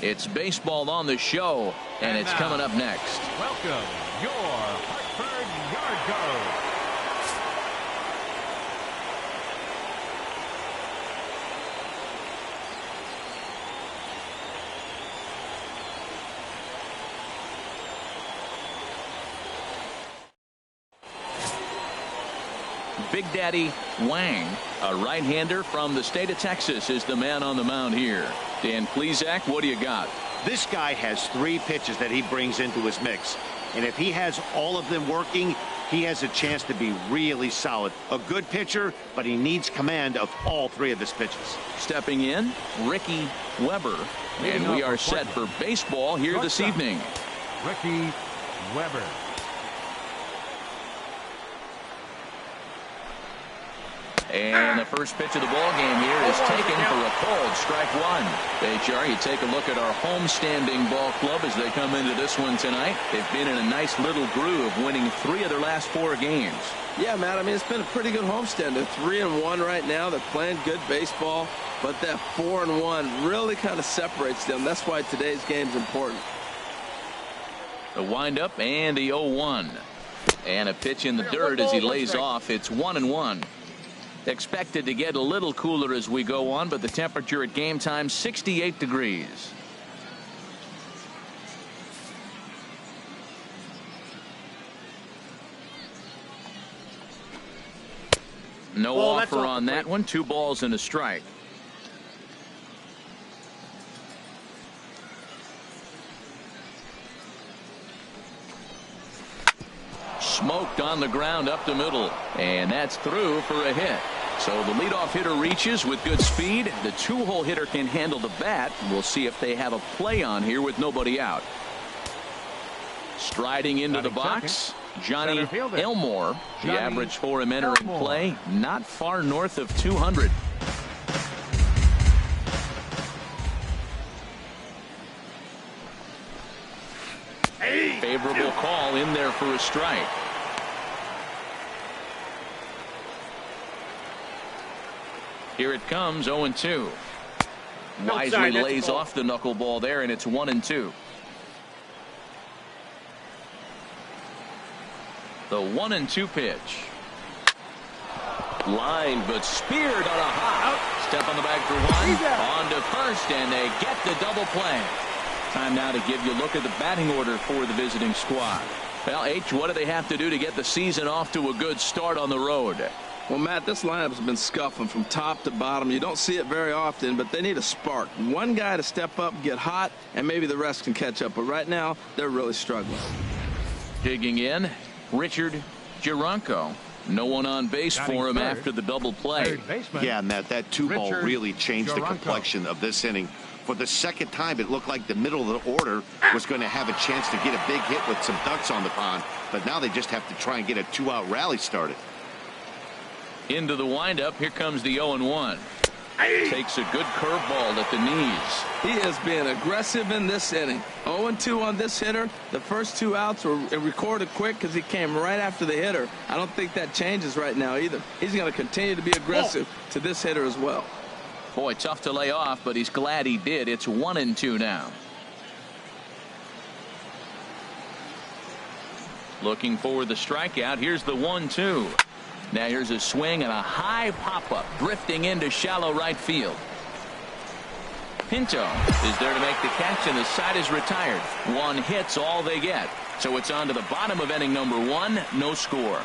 It's baseball on the show, and it's coming up next. Welcome, your Hartford Yard Goat. Big Daddy Wang, a right-hander from the state of Texas, is the man on the mound here. Dan Plesac, what do you got? This guy has 3 pitches that he brings into his mix. And if he has all of them working, he has a chance to be really solid. A good pitcher, but he needs command of all 3 of his pitches. Stepping in, Ricky Weber. And we are set for baseball here this evening. Ricky Weber. And the first pitch of the ball game here is taken for a called strike 1. HR, you take a look at our homestanding ball club as they come into this one tonight. They've been in a nice little groove, winning 3 of their last 4 games. Yeah, Matt, I mean, it's been a pretty good homestand. They're 3-1 right now. They're playing good baseball, but that 4-1 really kind of separates them. That's why today's game's important. The windup and the 0-1. And a pitch in the dirt as he lays off. It's 1-1. Expected to get a little cooler as we go on, but the temperature at game time 68 degrees. No offer on that one. 2 balls and a strike. Smoked on the ground up the middle, and that's through for a hit. So the leadoff hitter reaches with good speed. The 2-hole hitter can handle the bat. We'll see if they have a play on here with nobody out. Striding into the box, Johnny Elmore. The average for him entering play, not far north of 200. Favorable call in there for a strike. Here it comes, 0-2. Wisely lays off the knuckleball there, and it's 1-2. The 1-2 pitch. Line, but speared on a hop. Step on the bag for 1. On to first, and they get the double play. Time now to give you a look at the batting order for the visiting squad. Well, H, what do they have to do to get the season off to a good start on the road? Well, Matt, this lineup's been scuffling from top to bottom. You don't see it very often, but they need a spark. One guy to step up, get hot, and maybe the rest can catch up. But right now, they're really struggling. Digging in, Richard Geronko. No one on base for him after the double play. Yeah, Matt, that 2-ball really changed the complexion of this inning. For the second time, it looked like the middle of the order was going to have a chance to get a big hit with some ducks on the pond. But now they just have to try and get a 2-out rally started. Into the windup. Here comes the 0-1. Takes a good curveball at the knees. He is being aggressive in this inning. 0-2 on this hitter. The first 2 outs were recorded quick because he came right after the hitter. I don't think that changes right now either. He's going to continue to be aggressive to this hitter as well. Boy, tough to lay off, but he's glad he did. It's 1-2 now. Looking for the strikeout. Here's the 1-2. Now here's a swing and a high pop-up drifting into shallow right field. Pinto is there to make the catch, and the side is retired. 1 hit's all they get. So it's on to the bottom of inning number 1. No score.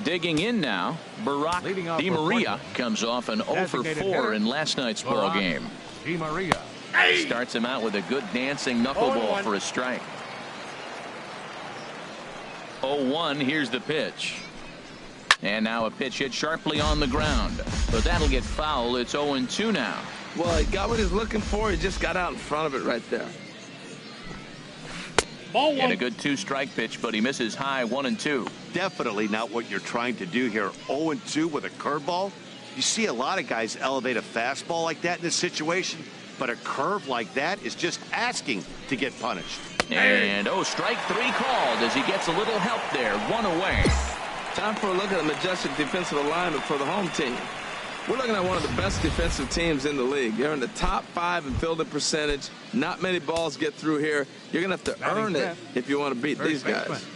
Digging in now, Barack DeMaria comes off an 0 for 4 in last night's ball game. DeMaria Starts him out with a good dancing knuckleball for a strike. 0-1, here's the pitch. And now a pitch hit sharply on the ground. But that'll get foul. It's 0-2 now. Well, he got what he's looking for. He just got out in front of it right there. And a good 2-strike pitch, but he misses high. 1-2. Definitely not what you're trying to do here. 0-2 with a curveball. You see a lot of guys elevate a fastball like that in this situation, but a curve like that is just asking to get punished. And strike 3 called as he gets a little help there. 1 away. Time for a look at the majestic defensive alignment for the home team. We're looking at one of the best defensive teams in the league. They're in the top 5 in fielding percentage. Not many balls get through here. You're going to have to earn it if you want to beat these guys.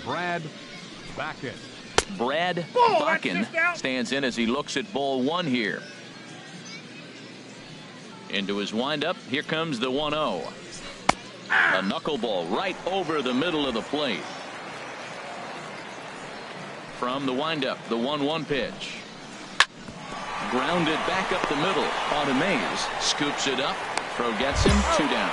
Brad Backen. Brad Backen stands in as he looks at ball 1 here. Into his windup. Here comes the 1-0. A knuckleball right over the middle of the plate. From the windup, the 1-1 pitch. Grounded back up the middle. On Mays scoops it up. Throw gets him. 2 down.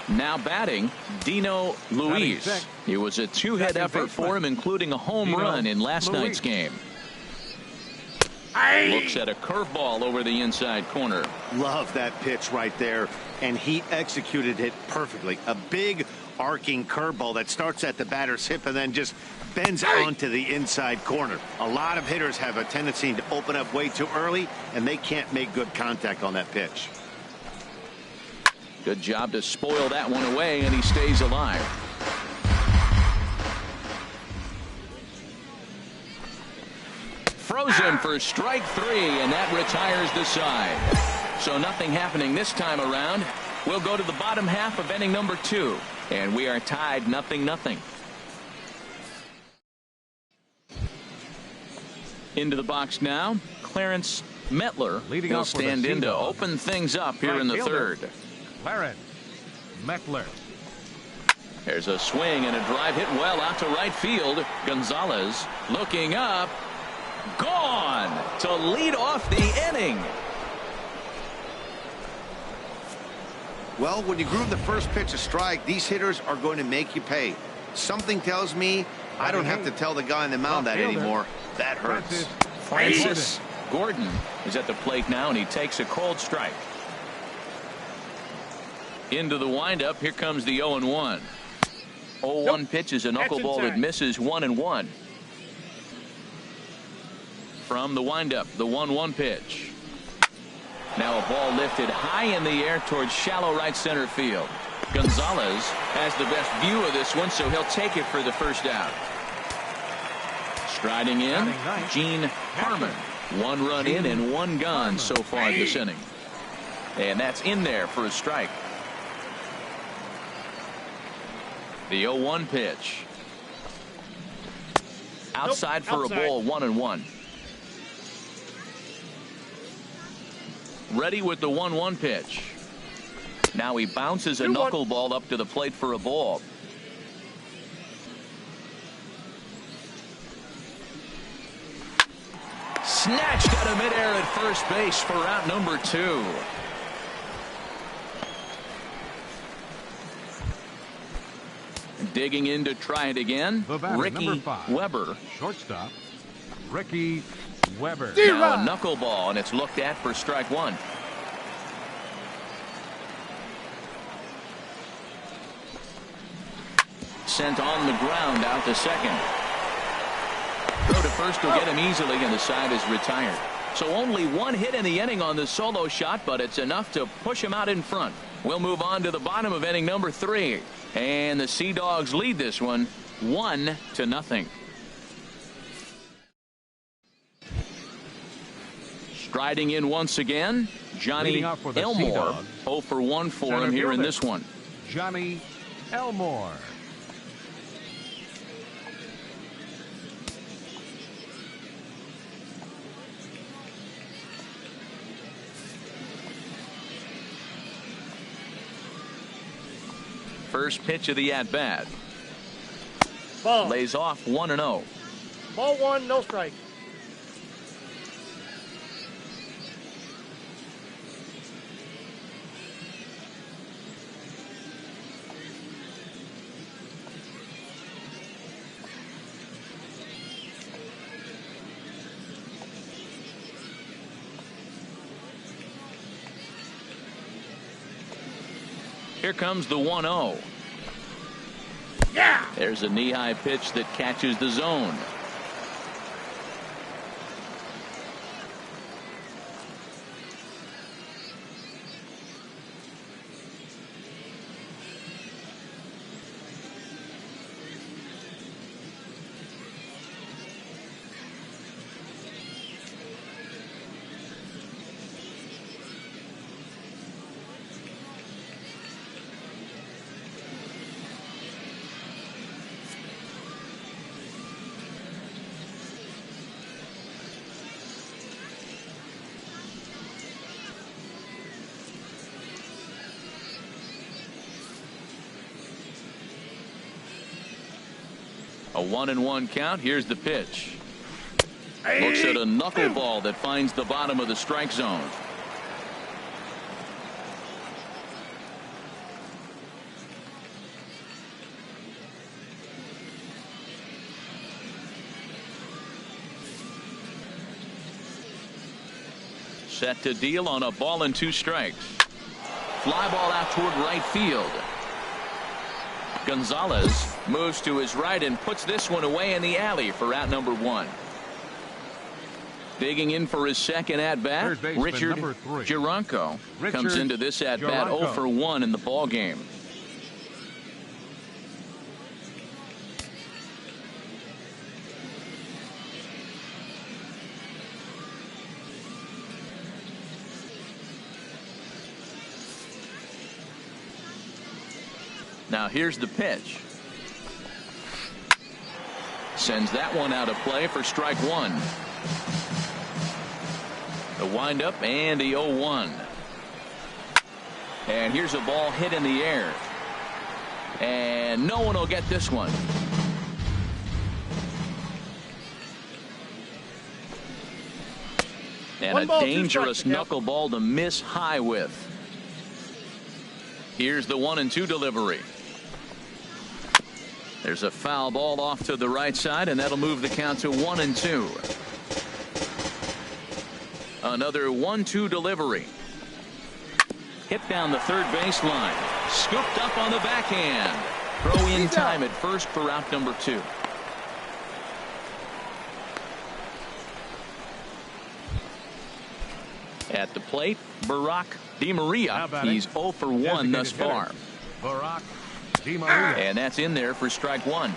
Now batting, Dino Luis. It was a 2-hit effort for him, including a home run in last night's game. Looks at a curveball over the inside corner. Love that pitch right there, and he executed it perfectly. A big arcing curveball that starts at the batter's hip and then just bends onto the inside corner. A lot of hitters have a tendency to open up way too early, and they can't make good contact on that pitch. Good job to spoil that one away, and he stays alive. Throws him for strike 3, and that retires the side. So nothing happening this time around. We'll go to the bottom half of inning number 2, and we are tied 0-0. Into the box now, Clarence Mettler will stand in to open things up here in the third. Clarence Mettler. There's a swing and a drive hit well out to right field. Gonzalez looking up. Gone to lead off the inning. Well, when you groove the first pitch a strike, these hitters are going to make you pay. Something tells me I don't have to tell the guy on the mound that anymore. That hurts. Francis Gordon is at the plate now, and he takes a cold strike. Into the windup. Here comes the 0-1. 0-1 pitch is a knuckleball that misses 1-1. From the windup, the 1-1 pitch. Now a ball lifted high in the air towards shallow right center field. Gonzalez has the best view of this one, so he'll take it for the first out. Striding in, Gene Harmon. 1 run in and 1 gone so far this inning. And that's in there for a strike. The 0-1 pitch. Outside for a ball, 1-1. Ready with the 1-1 pitch. Now he bounces a knuckleball up to the plate for a ball. Snatched out of midair at first base for out number 2. Digging in to try it again. Ricky Weber. Shortstop, Ricky Weber. Now a knuckleball, and it's looked at for strike 1. Sent on the ground out to second. Throw to first will get him easily, and the side is retired. So only 1 hit in the inning on the solo shot, but it's enough to push him out in front. We'll move on to the bottom of inning number 3. And the Sea Dogs lead this one 1-0. Striding in once again, Johnny Elmore. 0 for 1 for him here in this one. Johnny Elmore. First pitch of the at-bat. Lays off 1-0. Ball 1, no strike. Here comes the 1-0. Yeah! There's a knee-high pitch that catches the zone. A 1-1 count. Here's the pitch. Looks at a knuckleball that finds the bottom of the strike zone. Set to deal on a ball and 2 strikes. Fly ball out toward right field. Gonzalez moves to his right and puts this one away in the alley for out number 1. Digging in for his second at-bat, Richard Juranco comes into this at-bat 0 for 1 in the ball game. Now here's the pitch. Sends that one out of play for strike 1. The windup and the 0-1. And here's a ball hit in the air. And no one will get this one. And a dangerous knuckleball to miss high with. Here's the 1-2 delivery. There's a foul ball off to the right side, and that'll move the count to 1-2. Another 1-2 delivery. Hit down the third baseline. Scooped up on the backhand. Throw in time at first for out number 2. At the plate, Barack DeMaria. He's 0 for 1 thus far. Barack DeMaria. And that's in there for strike 1.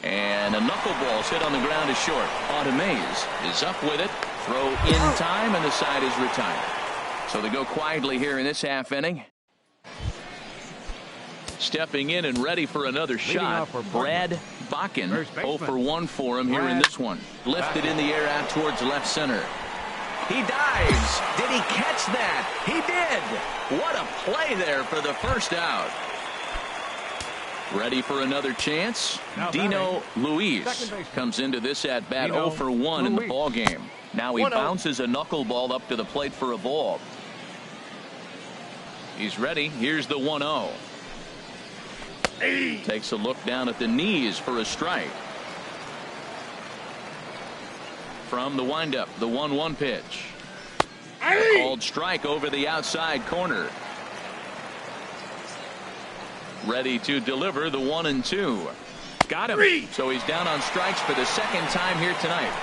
And a knuckleball's hit on the ground is short. Automaze is up with it. Throw in time, and the side is retired. So they go quietly here in this half inning. Stepping in and ready for another shot, Brad Bakken. 0 for 1 for him here in this one. Lifted in the air out towards left center. He dives. Did he catch that? He did. What a play there for the first out. Ready for another chance. Dino Luis comes into this at bat 0 for 1 in the ball game. Now he bounces a knuckleball up to the plate for a ball. He's ready. Here's the 1-0. Takes a look down at the knees for a strike. From the windup, the 1-1 pitch. Called strike over the outside corner. Ready to deliver the 1-2. Got him. So he's down on strikes for the second time here tonight.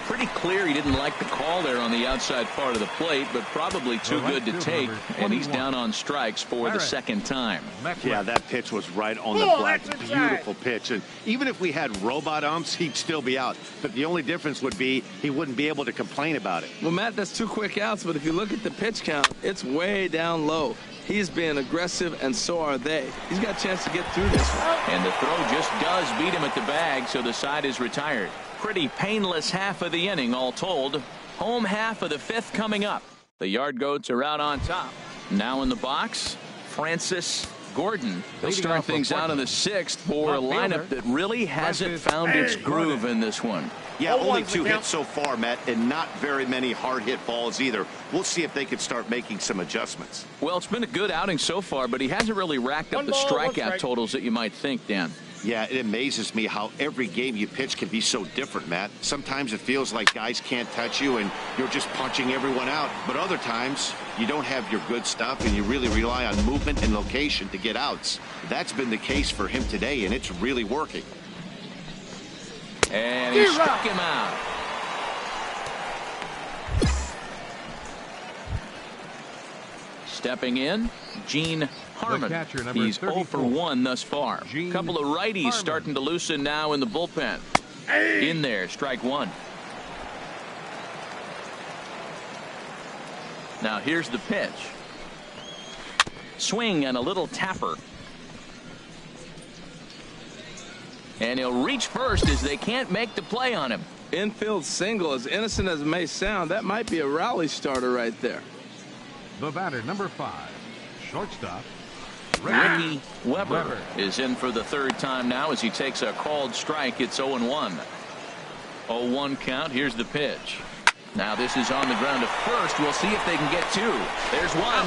Pretty clear he didn't like the call there on the outside part of the plate, but probably too good to take, and he's down on strikes for the second time. Yeah, that pitch was right on the black. Beautiful pitch. And even if we had robot umps, he'd still be out. But the only difference would be he wouldn't be able to complain about it. Well, Matt, that's 2 quick outs, but if you look at the pitch count, it's way down low. He's being aggressive, and so are they. He's got a chance to get through this one. And the throw just does beat him at the bag, so the side is retired. Pretty painless half of the inning, all told. Home half of the 5th coming up. The Yard Goats are out on top. Now in the box, Francis Gordon. They'll start things out in the 6th for a lineup that really hasn't found its groove in this one. Yeah, only 2 hits so far, Matt, and not very many hard hit balls either. We'll see if they can start making some adjustments. Well, it's been a good outing so far, but he hasn't really racked up the strikeout totals that you might think, Dan. Yeah, it amazes me how every game you pitch can be so different, Matt. Sometimes it feels like guys can't touch you and you're just punching everyone out. But other times, you don't have your good stuff and you really rely on movement and location to get outs. That's been the case for him today, and it's really working. And he struck him out. Stepping in, Gene Harmon. He's 0 for 1 thus far. A couple of righties starting to loosen now in the bullpen. In there, strike 1. Now here's the pitch. Swing and a little tapper. And he'll reach first as they can't make the play on him. Infield single, as innocent as it may sound, that might be a rally starter right there. The batter, number 5, shortstop, Ricky Weber is in for the third time now as he takes a called strike. It's 0-1. 0-1 count. Here's the pitch. Now this is on the ground to first. We'll see if they can get two. There's one.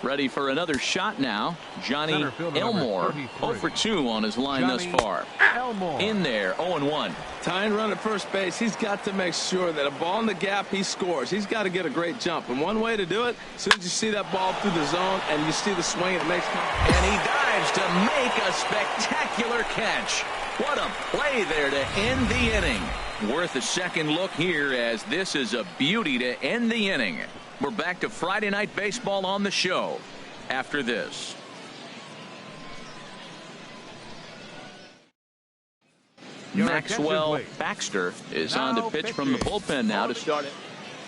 Ready for another shot now. Johnny Elmore 0 for 2 on his line thus far. Elmore. In there, 0-1. Tying run at first base, he's got to make sure that a ball in the gap, he scores. He's got to get a great jump. And one way to do it, as soon as you see that ball through the zone and you see the swing, it makes... And he dives to make a spectacular catch. What a play there to end the inning. Worth a second look here, as this is a beauty to end the inning. We're back to Friday Night Baseball on the show after this. Maxwell Baxter is on to pitch from the bullpen now to start it.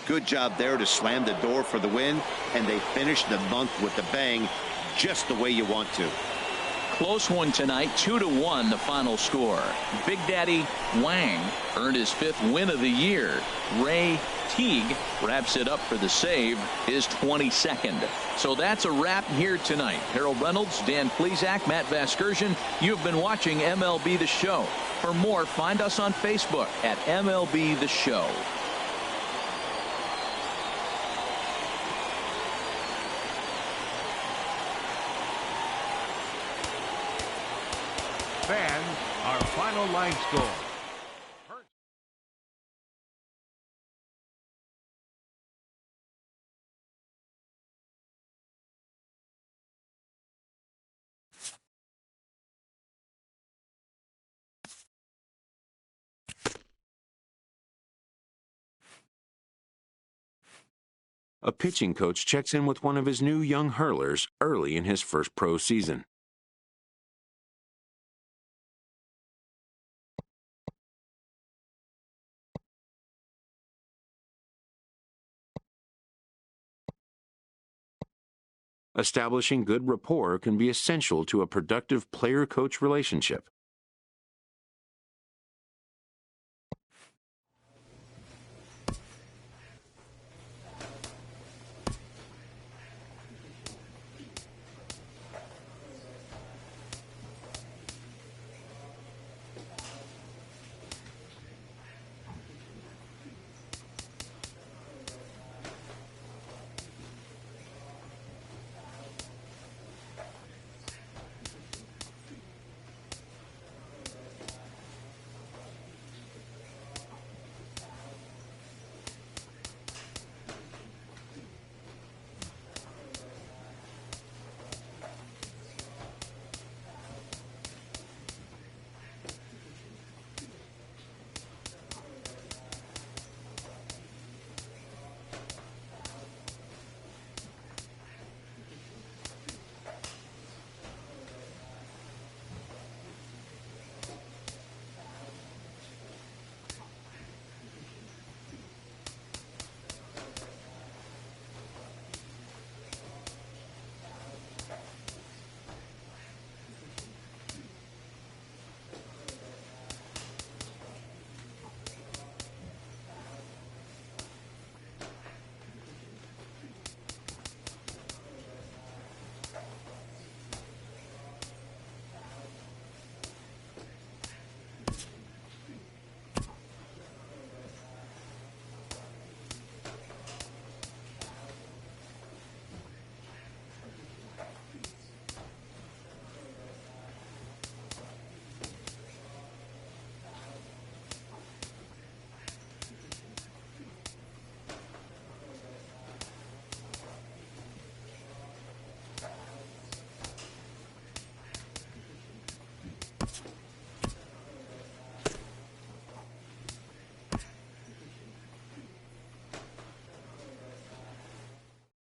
Good job there to slam the door for the win, and they finished the month with a bang, just the way you want to. Close one tonight, 2-1 the final score. Big Daddy Wang earned his 5th win of the year. Ray Teague wraps it up for the save, his 22nd. So that's a wrap here tonight. Harold Reynolds, Dan Plesac, Matt Vasgersian. You've been watching MLB The Show. For more, find us on Facebook at MLB The Show. Fans, our final line score. A pitching coach checks in with one of his new young hurlers early in his first pro season. Establishing good rapport can be essential to a productive player-coach relationship.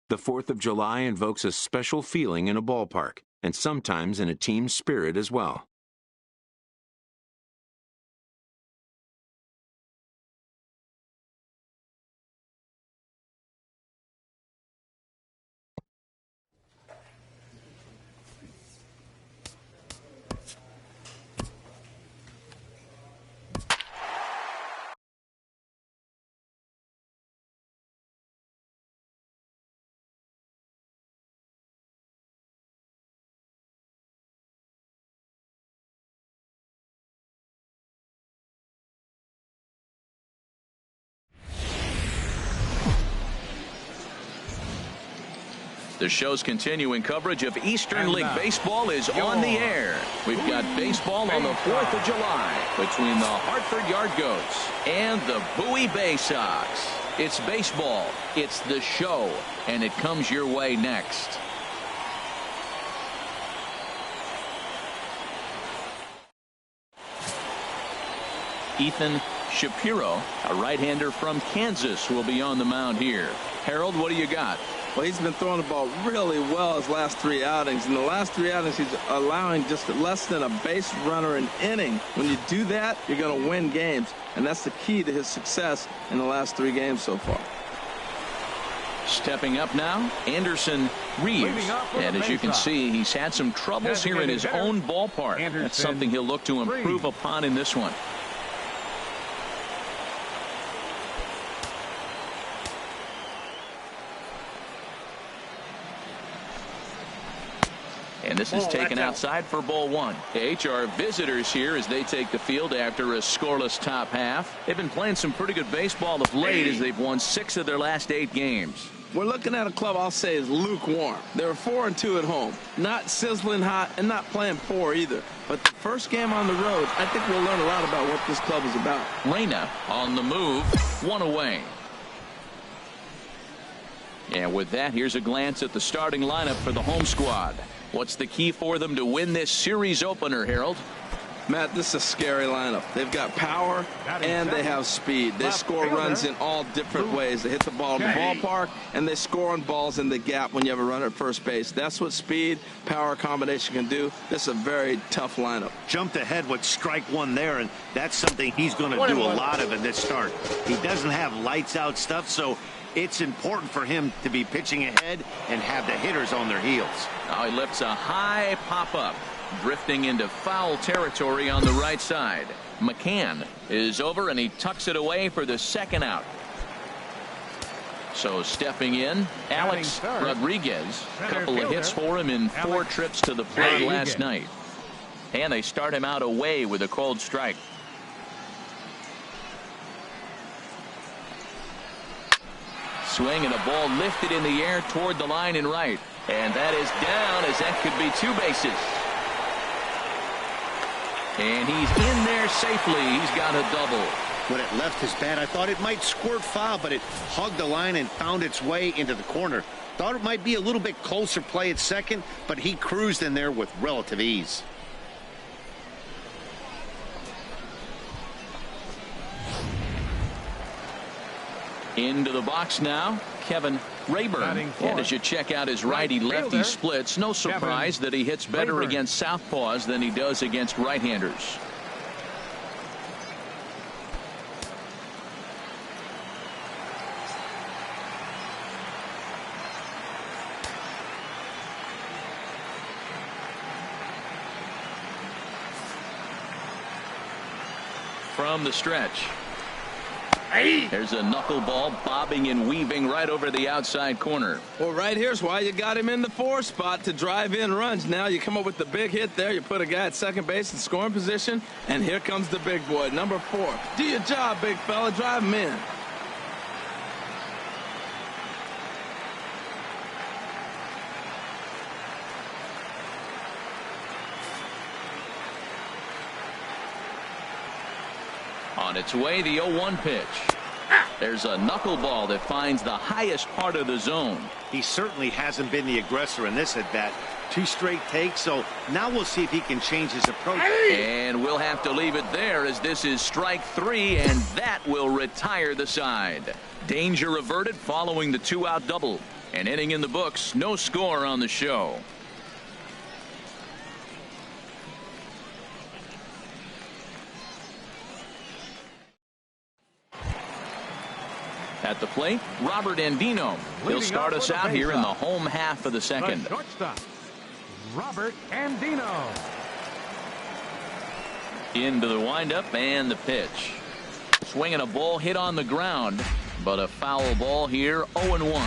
The 4th of July invokes a special feeling in a ballpark, and sometimes in a team's spirit as well. The show's continuing coverage of Eastern League Baseball is on the air. We've got baseball on the 4th of July between the Hartford Yard Goats and the Bowie Bay Sox. It's baseball, it's the show, and it comes your way next. Ethan Shapiro, a right-hander from Kansas, will be on the mound here. Harold, what do you got? Well, he's been throwing the ball really well his last 3 outings. In the last 3 outings, he's allowing just less than a base runner an inning. When you do that, you're going to win games, and that's the key to his success in the last 3 games so far. Stepping up now, Anderson Reeves. And as you can see, he's had some troubles here in his own ballpark. That's something he'll look to improve upon in this one. And this is taken outside for ball 1. HR visitors here as they take the field after a scoreless top half. They've been playing some pretty good baseball of late as they've won 6 of their last 8 games. We're looking at a club I'll say is lukewarm. They're 4-2 at home. Not sizzling hot and not playing poor either. But the first game on the road, I think we'll learn a lot about what this club is about. Reyna on the move, 1 away. And with that, here's a glance at the starting lineup for the home squad. What's the key for them to win this series opener, Harold? Matt, this is a scary lineup. They've got power and they have speed. They score runs in all different ways. They hit the ball in the ballpark and they score on balls in the gap when you have a runner at first base. That's what speed, power combination can do. This is a very tough lineup. Jumped ahead with strike 1 there, and that's something he's going to do a lot of in this start. He doesn't have lights out stuff, so it's important for him to be pitching ahead and have the hitters on their heels. Now he lifts a high pop-up, drifting into foul territory on the right side. McCann is over, and he tucks it away for the 2nd out. So stepping in, Alex Rodriguez. A couple of hits for him in 4 trips to the plate last night. And they start him out away with a cold strike. Swing and a ball lifted in the air toward the line and right. And that is down, as that could be 2 bases. And he's in there safely. He's got a double. When it left his bat, I thought it might squirt foul, but it hugged the line and found its way into the corner. Thought it might be a little bit closer play at second, but he cruised in there with relative ease. Into the box now, Kevin Rayburn. And as you check out his righty-lefty splits, no surprise that he hits better against southpaws than he does against right-handers. From the stretch. There's a knuckleball bobbing and weaving right over the outside corner. Well, right here's why you got him in the 4 spot to drive in runs. Now you come up with the big hit there. You put a guy at second base in scoring position, and here comes the big boy, number 4. Do your job, big fella. Drive him in. On its way, the 0-1 pitch. There's a knuckleball that finds the highest part of the zone. He certainly hasn't been the aggressor in this at bat. 2 straight takes, so now we'll see if he can change his approach. And we'll have to leave it there, as this is strike 3, and that will retire the side. Danger averted following the 2-out double. An inning in the books, no score on the show. At the plate, Robert Andino. He'll start us out here in the home half of the second. Shortstop, Robert Andino. Into the windup and the pitch. Swinging a ball hit on the ground, but a foul ball here, 0-1.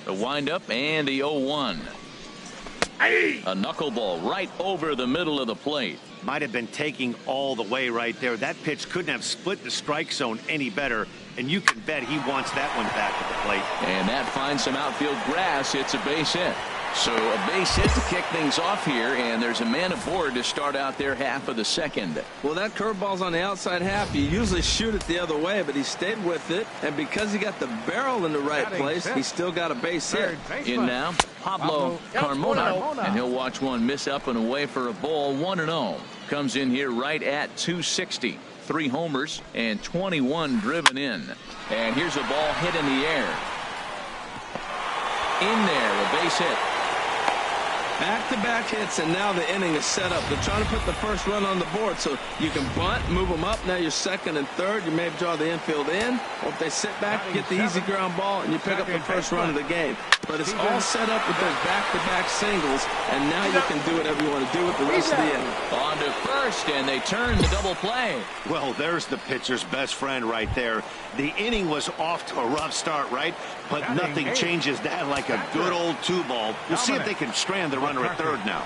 The windup and the 0-1. A knuckleball right over the middle of the plate. Might have been taking all the way right there. That pitch couldn't have split the strike zone any better, and you can bet he wants that one back at the plate. And that finds some outfield grass. It's a base hit. So a base hit to kick things off here, and there's a man aboard to start out their half of the second. Well, that curveball's on the outside half. You usually shoot it the other way, but he stayed with it, and because he got the barrel in the right place, he still got a base hit. In now, Pablo Carmona, and he'll watch one miss up and away for a ball. 1-0. Comes in here right at 260. 3 homers and 21 driven in. And here's a ball hit in the air. In there, a base hit. Back-to-back hits, and now the inning is set up. They're trying to put the first run on the board, so you can bunt, move them up. Now you're second and third. You may draw the infield in, or if they sit back, you get the easy ground ball, and you pick up the first run of the game. But it's all set up with those back-to-back singles, and now you can do whatever you want to do with the rest of the inning. On to first, and they turn the double play. Well, there's the pitcher's best friend right there. The inning was off to a rough start, right? But nothing changes that like a good old 2-ball. We'll see if they can strand the runner at third now.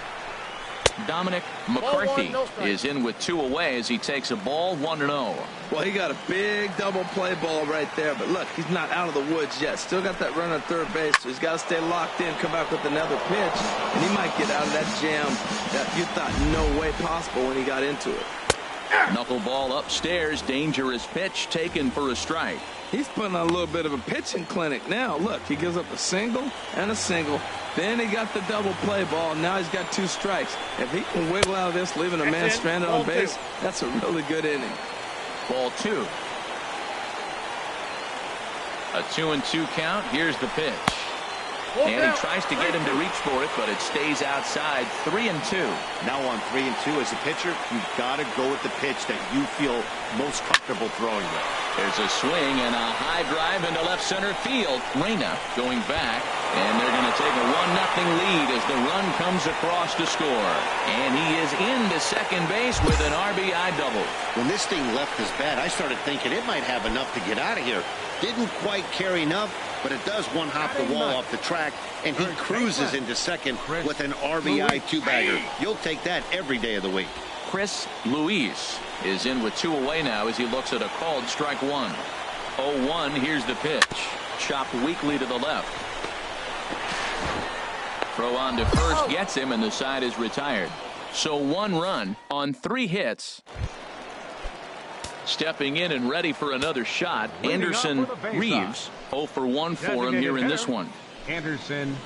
Dominic McCarthy is in with 2 away as he takes a ball. 1-0. Well, he got a big double play ball right there, but look, he's not out of the woods yet. Still got that run at third base, so he's got to stay locked in, come back with another pitch, and he might get out of that jam that you thought no way possible when he got into it. Knuckleball upstairs, dangerous pitch taken for a strike. He's putting on a little bit of a pitching clinic now. Look, he gives up a single and a single. Then he got the double play ball. Now he's got 2 strikes. If he can wiggle out of this, leaving a man stranded on base, that's a really good inning. Ball 2. A 2-2 count. Here's the pitch. And he tries to get him to reach for it, but it stays outside. 3-2. Now on 3-2 as a pitcher, you've got to go with the pitch that you feel most comfortable throwing with. There's a swing and a high drive into left center field. Reyna going back, and they're going to take a 1-0 lead as the run comes across to score. And he is into second base with an RBI double. When this thing left his bat, I started thinking it might have enough to get out of here. Didn't quite carry enough, but it does one-hop the wall off the track, and he cruises into second with an RBI 2-bagger. You'll take that every day of the week. Chris Luis is in with 2 away now as he looks at a called strike 1. 0-1. Here's the pitch. Chopped weakly to the left. Throw on to first gets him, and the side is retired. So 1 run on 3 hits. Stepping in and ready for another shot, Anderson Reeves. 0 for 1 for him here in this one. Anderson.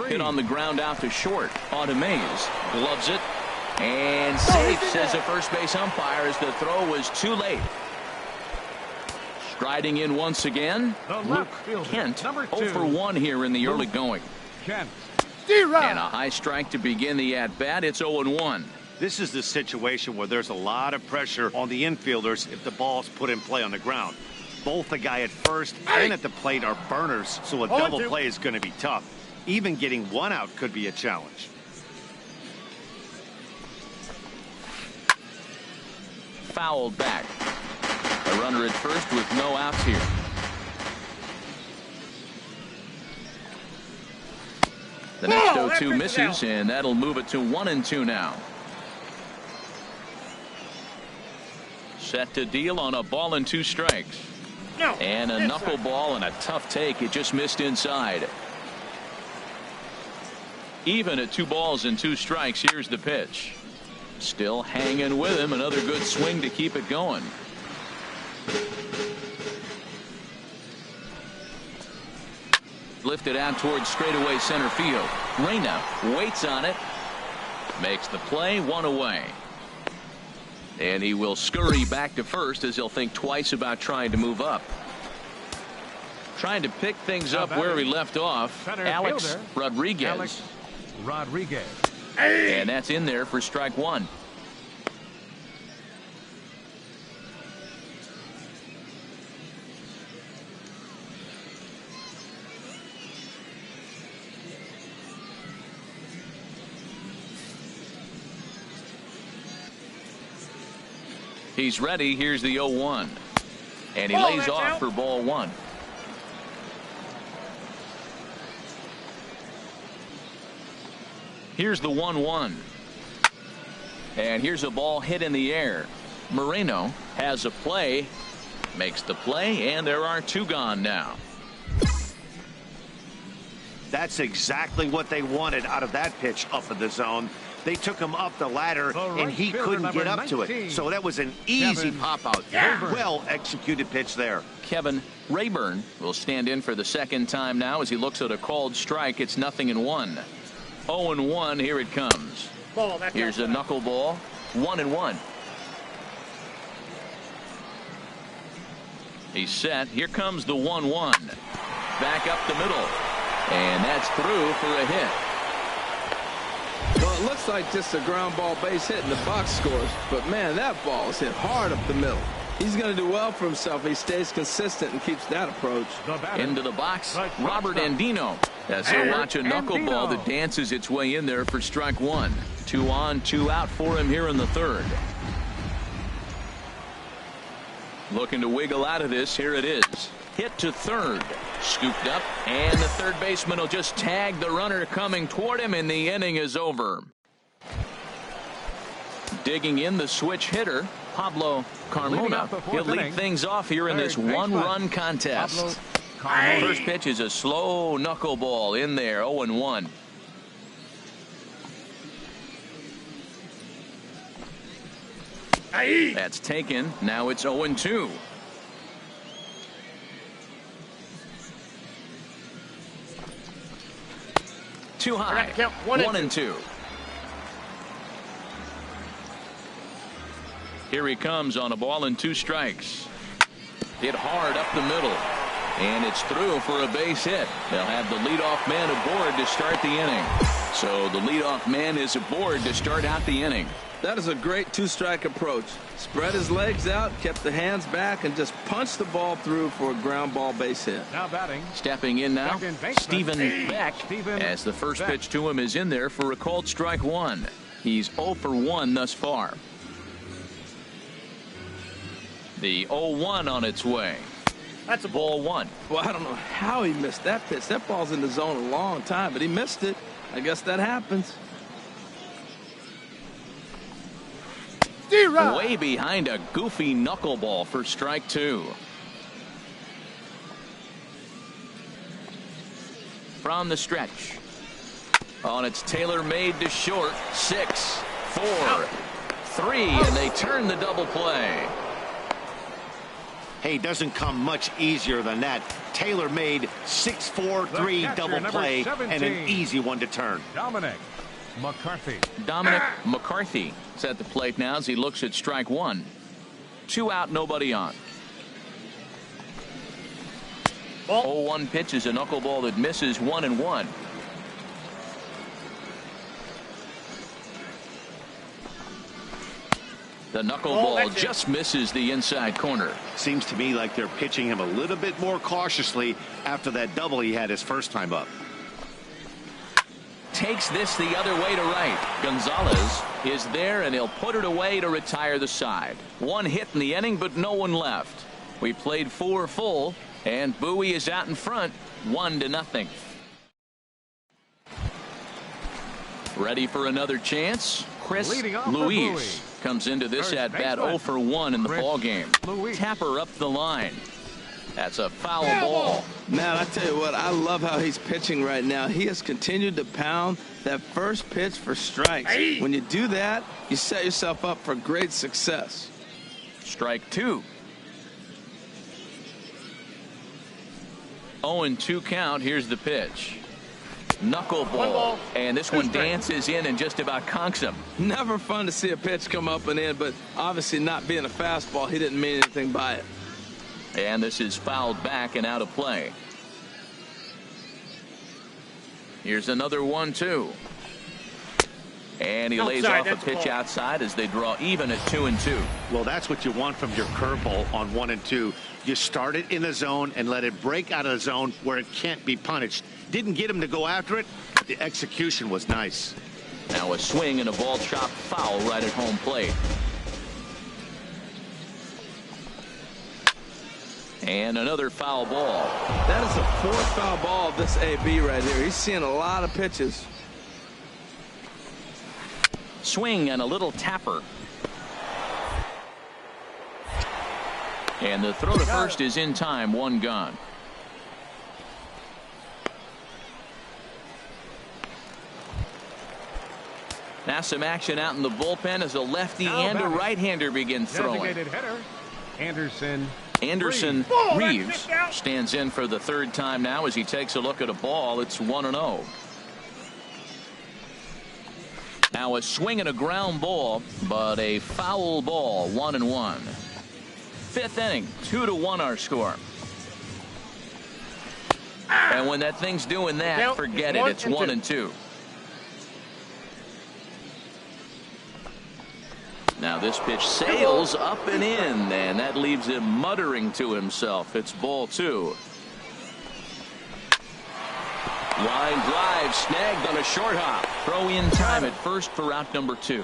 Hit on the ground out to short. On to Mays. Gloves it. And safe, says the first base umpire, as the throw was too late. Striding in once again, Luke Kent. 0 for 1 here in the early going. Kent. And a high strike to begin the at-bat. It's 0-1. This is the situation where there's a lot of pressure on the infielders if the ball's put in play on the ground. Both the guy at first and at the plate are burners, so a double play is going to be tough. Even getting 1 out could be a challenge. Fouled back. A runner at first with no outs here. The next 0-2 misses, and that'll move it to 1-2 now. Set to deal on a ball and 2 strikes. And a knuckleball and a tough take. It just missed inside. Even at 2 balls and 2 strikes. Here's the pitch. Still hanging with him. Another good swing to keep it going. Lifted out towards straightaway center field. Reyna waits on it. Makes the play. 1 away. And he will scurry back to first as he'll think twice about trying to move up. Trying to pick things up where he left off. Alex Rodriguez. And that's in there for strike 1. He's ready. Here's the 0-1. And he lays off for ball 1. Here's the 1-1. And here's a ball hit in the air. Moreno has a play, makes the play, and there are 2 gone now. That's exactly what they wanted out of that pitch up in the zone. They took him up the ladder, and he couldn't get up to it. So that was an easy pop-out. Well executed pitch there. Kevin Rayburn will stand in for the second time now as he looks at a called strike. It's 0-1. 0-1. Here it comes. Here's a knuckleball. 1-1. He's set. Here comes the 1-1. Back up the middle. And that's through for a hit. Well, it looks like just a ground ball base hit in the box scores. But, man, that ball is hit hard up the middle. He's going to do well for himself if he stays consistent and keeps that approach. Into the box, Robert Andino. As he'll watch a knuckleball that dances its way in there for strike 1. 2 on, 2 out for him here in the 3rd. Looking to wiggle out of this. Here it is. Hit to 3rd. Scooped up, and the third baseman will just tag the runner coming toward him, and the inning is over. Digging in the switch hitter, Pablo Carmona. He'll lead things off here in this 1-run contest. First pitch is a slow knuckleball in there, 0-1. That's taken. Now it's 0-2. Too high. 1-2. Here he comes on a ball and 2 strikes. Hit hard up the middle. And it's through for a base hit. They'll have the leadoff man aboard to start the inning. So the leadoff man is aboard to start out the inning. That is a great 2-strike approach. Spread his legs out, kept the hands back, and just punched the ball through for a ground ball base hit. Now batting. Stepping in now, Stephen Beck, as the first pitch to him is in there for a called strike 1. He's 0 for 1 thus far. The 0-1 on its way. That's a ball 1. Well, I don't know how he missed that pitch. That ball's in the zone a long time, but he missed it. I guess that happens. Way behind a goofy knuckleball for strike 2. From the stretch. On its tailor-made to short. 6, 4, 3, and they turn the double play. Hey, doesn't come much easier than that. Tailor-made 6-4-3 double play, and an easy one to turn. Dominic McCarthy is at the plate now as he looks at strike 1. 2 out, nobody on. 0-1 pitch is a knuckleball that misses 1-1. The knuckleball just misses the inside corner. Seems to me like they're pitching him a little bit more cautiously after that double he had his first time up. Takes this the other way to right. Gonzalez is there, and he'll put it away to retire the side. 1 hit in the inning, but no one left. We played 4 full, and Bowie is out in front, 1-0. Ready for another chance? Chris Luis comes into this at bat 0 for 1 in the ball game. Tapper up the line. That's a foul ball. Man, I tell you what, I love how he's pitching right now. He has continued to pound that first pitch for strikes. When you do that, you set yourself up for great success. Strike 2. 0-2 count. Here's the pitch. Knuckleball, and this one dances in and just about conks him. Never fun to see a pitch come up and in, but obviously not being a fastball, he didn't mean anything by it. And this is fouled back and out of play. Here's another 1-2. And he lays off a pitch outside as they draw even at 2-2. Well, that's what you want from your curveball on 1 and 2. You start it in the zone and let it break out of the zone where it can't be punished. Didn't get him to go after it, but the execution was nice. Now a swing and a ball chopped foul right at home plate. And another foul ball. That is the 4th foul ball of this AB right here. He's seeing a lot of pitches. Swing and a little tapper. And the throw to first is in time. One gone. Now some action out in the bullpen as a lefty and a right-hander begin throwing. Hitter, Anderson Reeves stands in for the third time now as he takes a look at a ball. It's 1-0. Now a swing and a ground ball, but a foul ball. 1-1. Fifth inning, 2-1 our score. And when that thing's doing that, forget it. It's 1-2. Now this pitch sails up and in, and that leaves him muttering to himself. It's ball 2. Line drive snagged on a short hop. Throw in time at first for out number 2.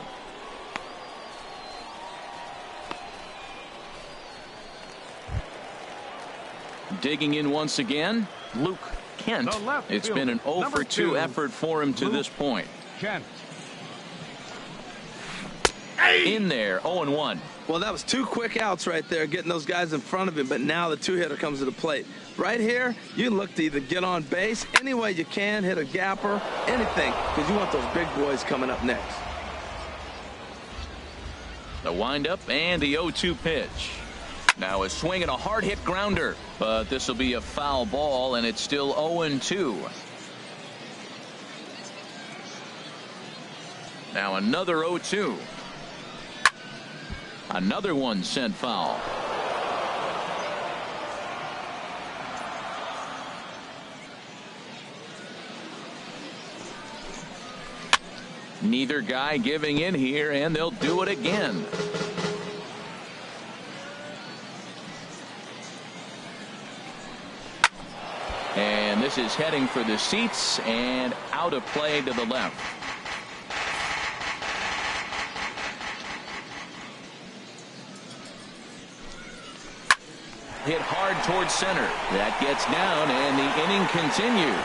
Digging in once again, Luke Kent. It's been an 0 for 2 effort for him to this point. Kent. In there, 0-1. Well, that was 2 quick outs right there, getting those guys in front of him, but now the 2-hitter comes to the plate. Right here, you look to either get on base any way you can, hit a gapper, anything, because you want those big boys coming up next. The windup and the 0-2 pitch. Now a swing and a hard hit grounder, but this will be a foul ball, and it's still 0-2. Now another 0-2. Another one sent foul. Neither guy giving in here, and they'll do it again. And this is heading for the seats and out of play to the left. Hit hard towards center. That gets down, and the inning continues.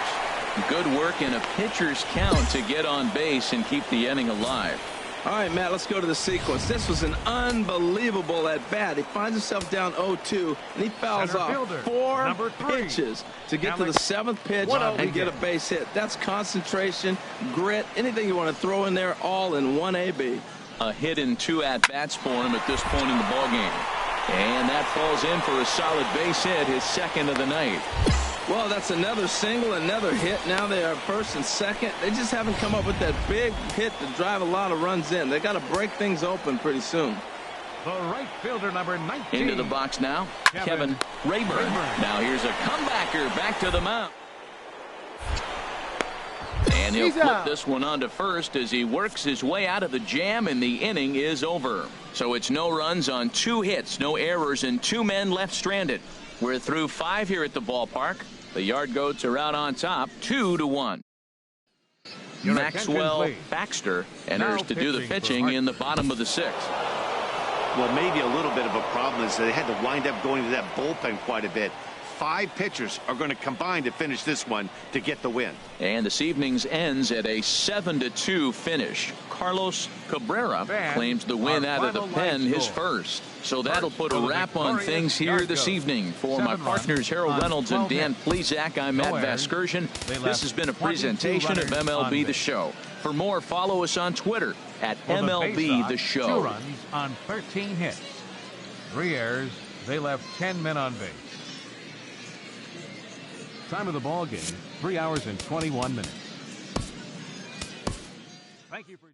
Good work in a pitcher's count to get on base and keep the inning alive. All right, Matt, let's go to the sequence. This was an unbelievable at-bat. He finds himself down 0-2, and he fouls off 4 pitches to get to the 7th pitch and get a base hit. That's concentration, grit, anything you want to throw in there, all in one AB. A hit in 2 at-bats for him at this point in the ballgame. And that falls in for a solid base hit, his 2nd of the night. Well, that's another single, another hit. Now they are first and second. They just haven't come up with that big hit to drive a lot of runs in. They got to break things open pretty soon. The right fielder, number 19. Into the box now, Kevin Rayburn. Now here's a comebacker back to the mound. And he'll flip this one onto first as he works his way out of the jam, and the inning is over. So it's no runs on 2 hits, no errors, and 2 men left stranded. We're through 5 here at the ballpark. The Yard Goats are out on top, 2-1. Maxwell Baxter enters to do the pitching in the bottom of the 6th. Well, maybe a little bit of a problem is that they had to wind up going to that bullpen quite a bit. 5 pitchers are going to combine to finish this one to get the win. And this evening's ends at a 7-2 finish. Carlos Cabrera claims the win out of the pen, his first. So that'll put a wrap on things here this evening. For my partners Harold Reynolds and Dan Plesac, I'm Matt Vasgersian. This has been a presentation of MLB The Show. For more, follow us on Twitter at MLB The Show. 2 runs on 13 hits. 3 errors. They left 10 men on base. Time of the ball game, 3 hours and 21 minutes. Thank you for